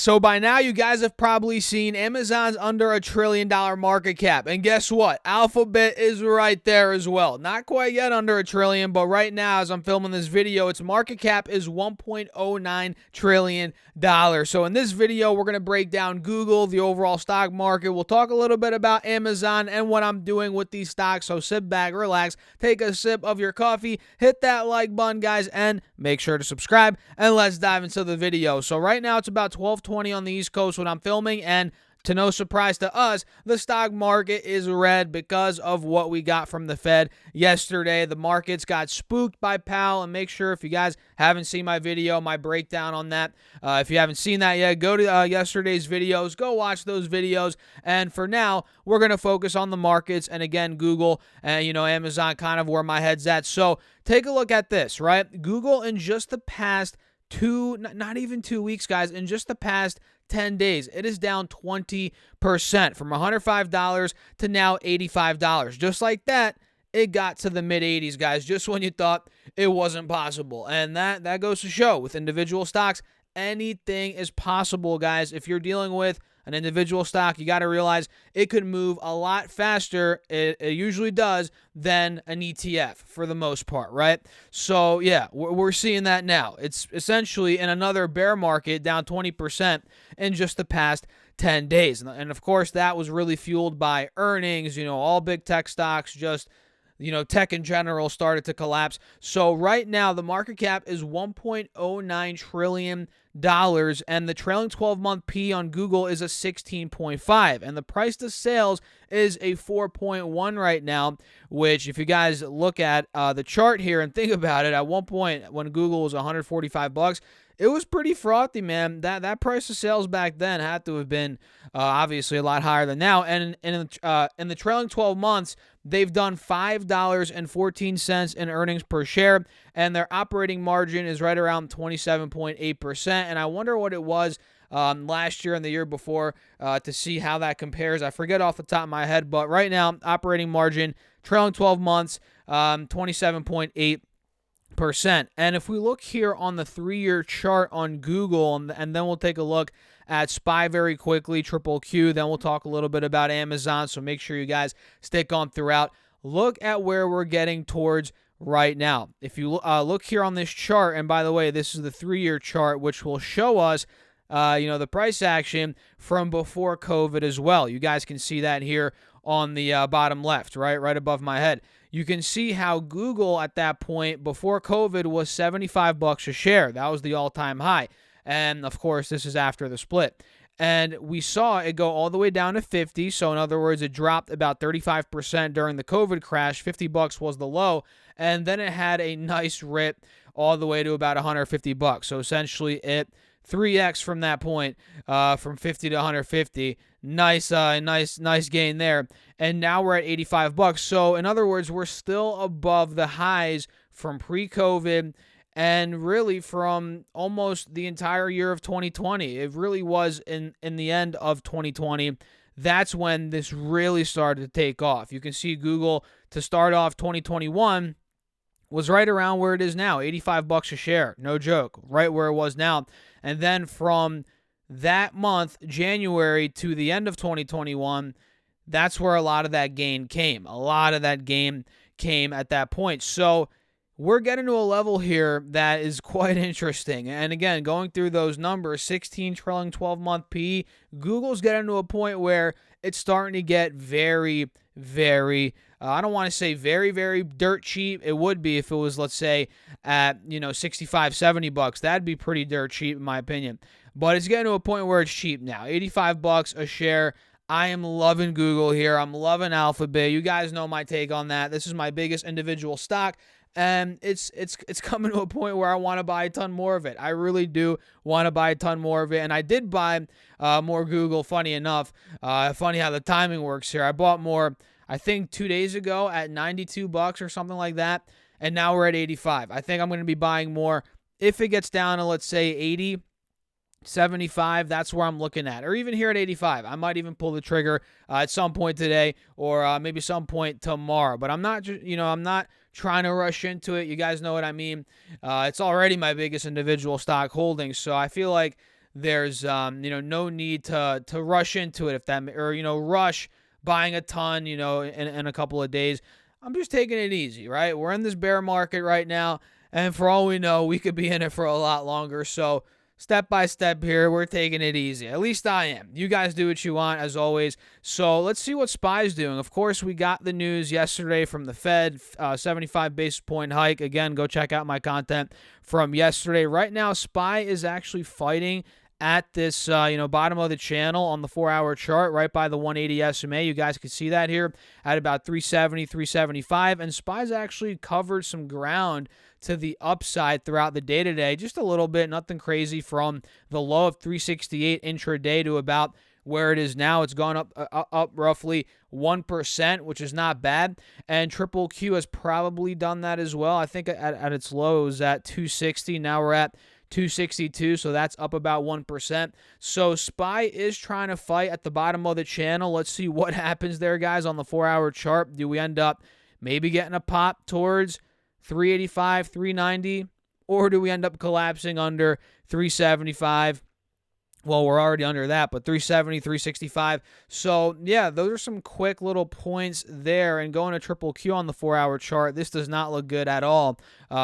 So by now, you guys have probably seen Amazon's under $1 trillion market cap. And guess what? Alphabet is right there as well. Not quite yet under $1 trillion, but right now, as I'm filming this video, its market cap is $1.09 trillion. So in this video, we're going to break down Google, the overall stock market. We'll talk a little bit about Amazon and what I'm doing with these stocks. So sit back, relax, take a sip of your coffee, hit that like button, guys, and make sure to subscribe. And let's dive into the video. So right now, it's about 12:20 on the East Coast when I'm filming, and to no surprise to us, the stock market is red because of what we got from the Fed yesterday. The markets got spooked by Powell, and make sure if you guys haven't seen my video, my breakdown on that, if you haven't seen that yet, go to yesterday's videos, go watch those videos. And for now, we're going to focus on the markets, and again, Google and, Amazon, kind of where my head's at. So take a look at this, right? Google in just the past not even 2 weeks, guys, in just the past 10 days, it is down 20% from $105 to now $85. Just like that, it got to the mid-80s, guys, just when you thought it wasn't possible. And that goes to show with individual stocks, anything is possible, guys. If you're dealing with an individual stock, you got to realize it could move a lot faster, it usually does, than an ETF for the most part, right? So, yeah, we're seeing that now. It's essentially in another bear market down 20% in just the past 10 days. And of course, that was really fueled by earnings. All big tech stocks just tech in general started to collapse. So right now, the market cap is $1.09 trillion, and the trailing 12-month P on Google is a 16.5, and the price to sales is a 4.1 right now, which if you guys look at the chart here and think about it, at one point when Google was $145, it was pretty frothy, man. That price of sales back then had to have been obviously a lot higher than now. And in the trailing 12 months, they've done $5.14 in earnings per share, and their operating margin is right around 27.8%. And I wonder what it was last year and the year before to see how that compares. I forget off the top of my head, but right now, operating margin, trailing 12 months, 27.8%. And if we look here on the 3-year chart on Google, and then we'll take a look at SPY very quickly, Triple Q, then we'll talk a little bit about Amazon, so make sure you guys stick on throughout. Look at where we're getting towards right now. If you look here on this chart, and by the way, this is the 3-year chart, which will show us the price action from before COVID as well. You guys can see that here on the bottom left, right above my head. You can see how Google at that point before COVID was $75 a share. That was the all-time high. And of course, this is after the split. And we saw it go all the way down to 50. So in other words, it dropped about 35% during the COVID crash. $50 was the low. And then it had a nice rip all the way to about $150. So essentially it 3x from that point, from 50 to 150. Nice gain there. And now we're at $85. So in other words, we're still above the highs from pre-COVID and really from almost the entire year of 2020. It really was in the end of 2020. That's when this really started to take off. You can see Google to start off 2021 was right around where it is now, $85 a share. No joke, right where it was now. And then from that month, January, to the end of 2021, that's where a lot of that gain came. A lot of that gain came at that point. So we're getting to a level here that is quite interesting. And again, going through those numbers, 16 trailing 12-month PE, Google's getting to a point where it's starting to get very, very, I don't want to say very, very dirt cheap. It would be if it was, let's say, at, $65, $70. That'd be pretty dirt cheap in my opinion. But it's getting to a point where it's cheap now. $85 a share. I am loving Google here. I'm loving Alphabet. You guys know my take on that. This is my biggest individual stock. And it's coming to a point where I want to buy a ton more of it. I really do want to buy a ton more of it. And I did buy more Google, funny enough. Funny how the timing works here. I bought more, I think 2 days ago at $92 or something like that. And now we're at 85. I think I'm going to be buying more. If it gets down to, let's say, 80, 75, that's where I'm looking at. Or even here at 85. I might even pull the trigger at some point today or maybe some point tomorrow. But I'm not, I'm not trying to rush into it. You guys know what I mean. It's already my biggest individual stock holding. So I feel like there's no need to rush into it, if that, or rush buying a ton in a couple of days. I'm just taking it easy, right? We're in this bear market right now, and for all we know, we could be in it for a lot longer. So step by step here, we're taking it easy. At least I am. You guys do what you want, as always. So let's see what SPY's doing. Of course, we got the news yesterday from the Fed, 75 basis point hike. Again, go check out my content from yesterday. Right now, SPY is actually fighting at this bottom of the channel on the 4-hour chart, right by the 180 SMA. You guys can see that here at about 370, 375, and SPY's actually covered some ground to the upside throughout the day today, just a little bit, nothing crazy, from the low of 368 intraday to about where it is now. It's gone up roughly 1%, which is not bad. And Triple Q has probably done that as well. I think at its lows at 260. Now we're at 262, so that's up about 1%. So SPY is trying to fight at the bottom of the channel. Let's see what happens there, guys, on the 4-hour chart. Do we end up maybe getting a pop towards 385, 390, or do we end up collapsing under 375? Well, we're already under that, but 370, 365. So, yeah, those are some quick little points there. And going to Triple Q on the 4-hour chart, this does not look good at all.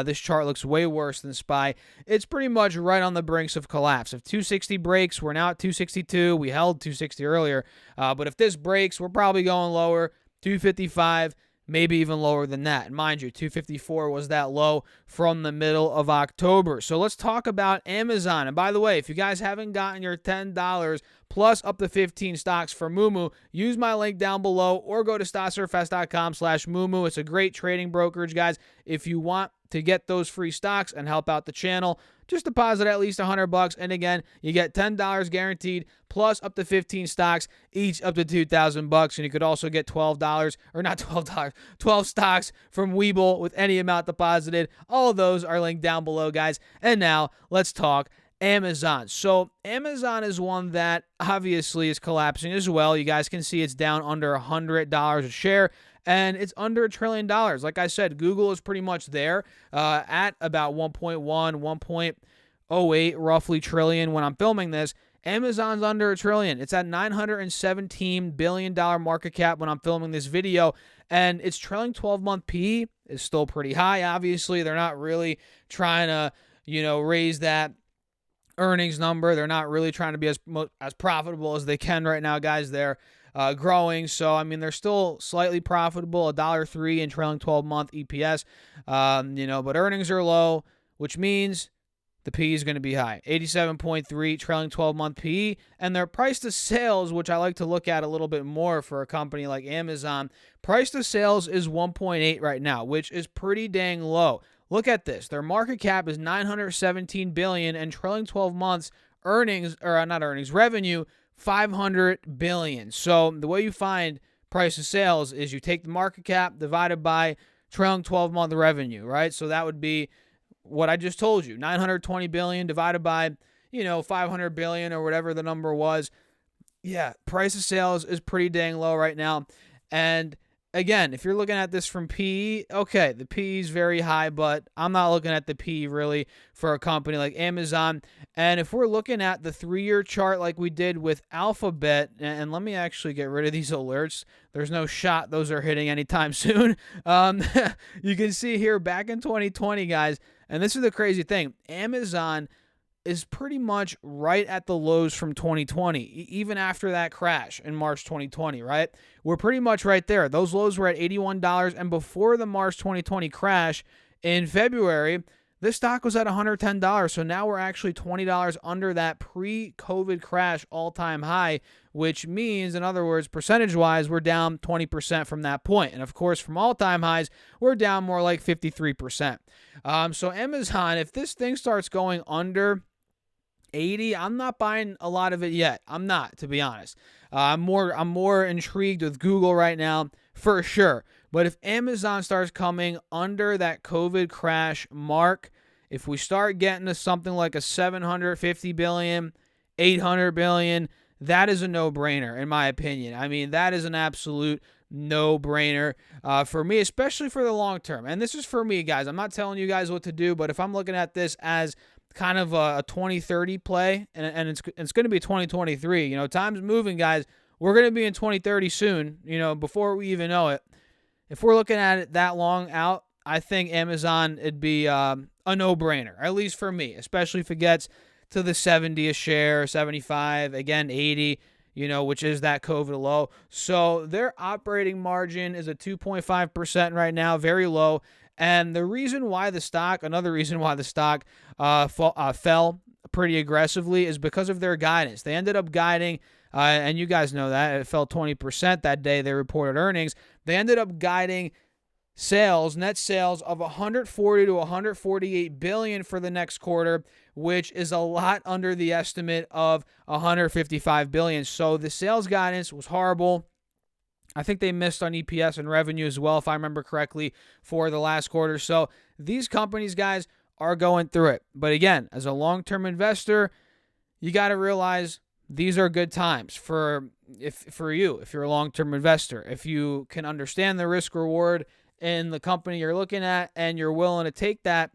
This chart looks way worse than SPY. It's pretty much right on the brinks of collapse. If 260 breaks, we're now at 262. We held 260 earlier. But if this breaks, we're probably going lower, 255. Maybe even lower than that. And mind you, 254 was that low from the middle of October. So let's talk about Amazon. And by the way, if you guys haven't gotten your $10 plus up to 15 stocks for Moomoo, use my link down below or go to stockssurfest.com/Moomoo. It's a great trading brokerage, guys. If you want to get those free stocks and help out the channel, just deposit at least $100, and again, you get $10 guaranteed plus up to 15 stocks, each up to $2,000. And you could also get $12, or not $12, 12 stocks from Webull with any amount deposited. All of those are linked down below, guys. And now let's talk Amazon. So Amazon is one that obviously is collapsing as well. You guys can see it's down under $100 a share, and it's under $1 trillion. Like I said, Google is pretty much there at about 1.1, 1.08 roughly trillion when I'm filming this. Amazon's under $1 trillion. It's at $917 billion market cap when I'm filming this video, and its trailing 12-month PE is still pretty high. Obviously, they're not really trying to, raise that earnings number. They're not really trying to be as profitable as they can right now, guys. They're growing. So, I mean, they're still slightly profitable, $1.03 in trailing 12-month EPS, but earnings are low, which means the PE is going to be high, 87.3 trailing 12-month PE, and their price to sales, which I like to look at a little bit more for a company like Amazon, price to sales is 1.8 right now, which is pretty dang low. Look at this. Their market cap is $917 billion, and trailing 12 months revenue, $500 billion. So the way you find price of sales is you take the market cap divided by trailing 12-month revenue, right? So that would be what I just told you, $920 billion divided by, $500 billion or whatever the number was. Yeah, price of sales is pretty dang low right now. And again, if you're looking at this from PE, okay, the PE is very high, but I'm not looking at the PE really for a company like Amazon. And if we're looking at the 3-year chart like we did with Alphabet, and let me actually get rid of these alerts. There's no shot those are hitting anytime soon. You can see here back in 2020, guys, and this is the crazy thing, Amazon is pretty much right at the lows from 2020, even after that crash in March 2020, right? We're pretty much right there. Those lows were at $81, and before the March 2020 crash in February, this stock was at $110. So now we're actually $20 under that pre-COVID crash all-time high, which means, in other words, percentage-wise, we're down 20% from that point. And, of course, from all-time highs, we're down more like 53%. So Amazon, if this thing starts going under 80, I'm not buying a lot of it yet. I'm not, to be honest. I'm more intrigued with Google right now, for sure. But if Amazon starts coming under that COVID crash mark, if we start getting to something like a $750 billion, $800 billion, that is a no-brainer, in my opinion. I mean, that is an absolute no-brainer for me, especially for the long term. And this is for me, guys. I'm not telling you guys what to do, but if I'm looking at this as kind of a 2030 play, and it's going to be 2023. You know, time's moving, guys. We're going to be in 2030 soon, you know, before we even know it. If we're looking at it that long out, I think Amazon, it'd be a no-brainer, at least for me, especially if it gets to the 70 a share, 75, again, 80, you know, which is that COVID low. So their operating margin is at 2.5% right now, very low. And the reason why the stock, another reason why the stock fell pretty aggressively is because of their guidance. They ended up guiding, and you guys know that, it fell 20% that day they reported earnings. They ended up guiding sales, net sales of 140 to 148 billion for the next quarter, which is a lot under the estimate of 155 billion. So the sales guidance was horrible. I think they missed on EPS and revenue as well, if I remember correctly, for the last quarter. So these companies, guys, are going through it. But again, as a long-term investor, you got to realize these are good times for you, if you're a long-term investor. If you can understand the risk-reward in the company you're looking at and you're willing to take that,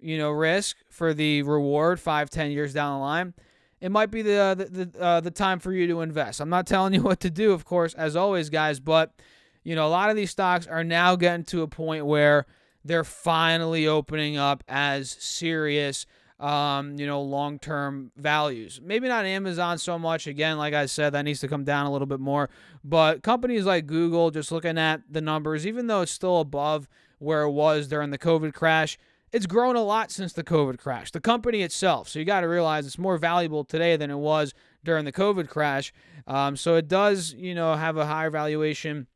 you know, risk for the reward 5-10 years down the line, it might be the time for you to invest. I'm not telling you what to do, of course, as always, guys, but, you know, a lot of these stocks are now getting to a point where they're finally opening up as serious, you know, long-term values. Maybe not Amazon so much. Again, like I said, that needs to come down a little bit more. But companies like Google, just looking at the numbers, even though it's still above where it was during the COVID crash, it's grown a lot since the COVID crash, the company itself. So you got to realize it's more valuable today than it was during the COVID crash. So it does, you know, have a higher valuation.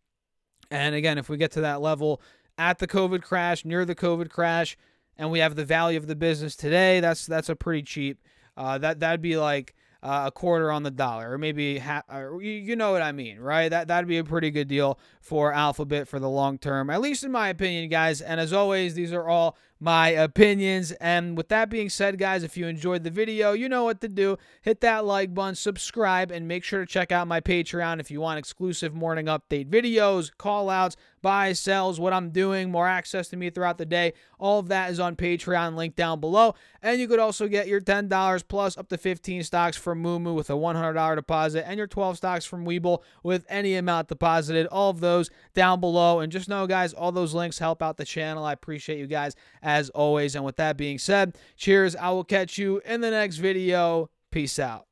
And again, if we get to that level at the COVID crash, near the COVID crash, and we have the value of the business today, that's a pretty cheap. That'd be like a quarter on the dollar, or maybe half, or you know what I mean, right? That'd be a pretty good deal for Alphabet for the long term, at least in my opinion, guys. And as always, these are all my opinions. And with that being said, guys, if you enjoyed the video, you know what to do. Hit that like button, subscribe, and make sure to check out my Patreon if you want exclusive morning update videos, call outs, buys, sells, what I'm doing, more access to me throughout the day. All of that is on Patreon, link down below. And you could also get your $10 plus up to 15 stocks from Moomoo with a $100 deposit, and your 12 stocks from Webull with any amount deposited. All of those down below. And just know, guys, all those links help out the channel. I appreciate you guys as always. And with that being said, cheers. I will catch you in the next video. Peace out.